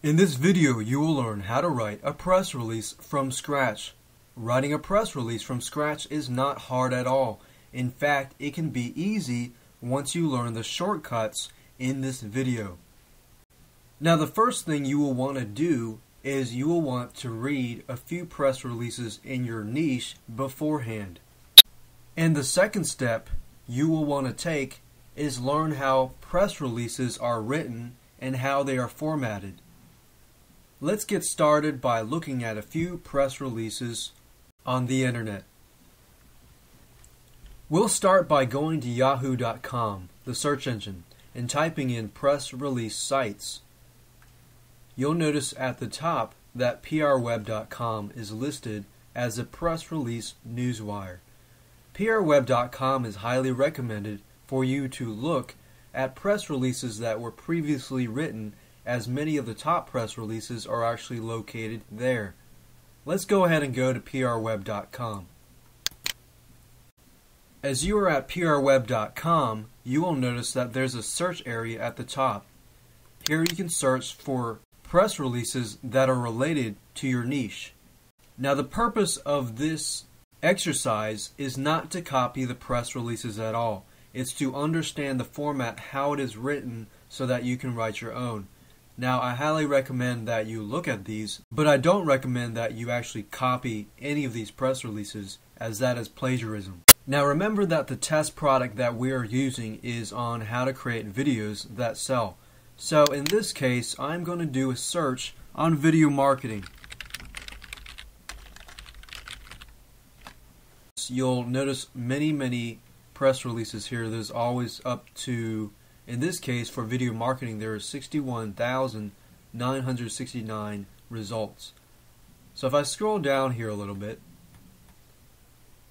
In this video, you will learn how to write a press release from scratch. Writing a press release from scratch is not hard at all. In fact, it can be easy once you learn the shortcuts in this video. Now, the first thing you will want to do is you will want to read a few press releases in your niche beforehand. And the second step you will want to take is learn how press releases are written and how they are formatted. Let's get started by looking at a few press releases on the internet. We'll start by going to yahoo.com, the search engine, and typing in press release sites. You'll notice at the top that prweb.com is listed as a press release newswire. prweb.com is highly recommended for you to look at press releases that were previously written, as many of the top press releases are actually located there. Let's go ahead and go to prweb.com. As you are at prweb.com, you will notice that there's a search area at the top. Here you can search for press releases that are related to your niche. Now, the purpose of this exercise is not to copy the press releases at all. It's to understand the format, how it is written, so that you can write your own. Now, I highly recommend that you look at these, but I don't recommend that you actually copy any of these press releases, as that is plagiarism. Now, remember that the test product that we are using is on how to create videos that sell. So in this case, I'm going to do a search on video marketing. You'll notice many press releases here. There's always up to, in this case for video marketing, there are 61,969 results. So if I scroll down here a little bit,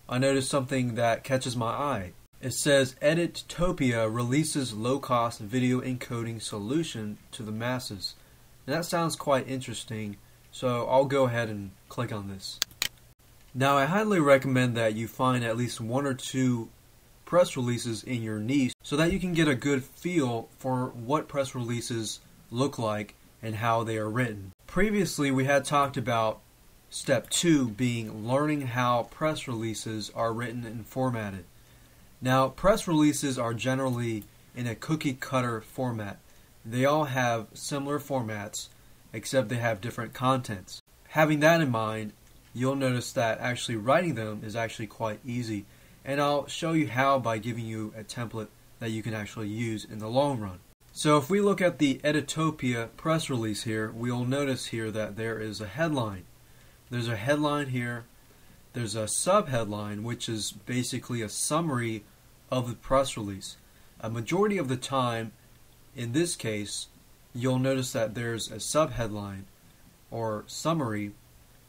I notice something that catches my eye. It says Editopia releases low-cost video encoding solution to the masses. And that sounds quite interesting, so I'll go ahead and click on this. Now, I highly recommend that you find at least one or two press releases in your niche so that you can get a good feel for what press releases look like and how they are written. Previously, we had talked about step 2 being learning how press releases are written and formatted. Now, press releases are generally in a cookie cutter format. They all have similar formats, except they have different contents. Having that in mind, you'll notice that actually writing them is actually quite easy. And I'll show you how by giving you a template that you can actually use in the long run. So if we look at the Editopia press release here, we'll notice here that there is a headline. There's a headline here. There's a subheadline, which is basically a summary of the press release. A majority of the time, in this case, you'll notice that there's a subheadline or summary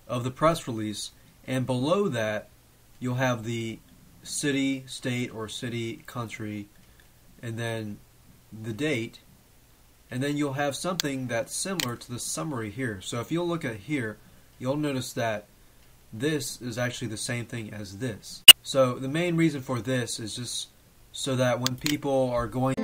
of the press release, and below that you'll have the city, state, or city, country, and then the date, and then you'll have something that's similar to the summary here. So if you'll look at here, you'll notice that this is actually the same thing as this. So the main reason for this is just so that when people are going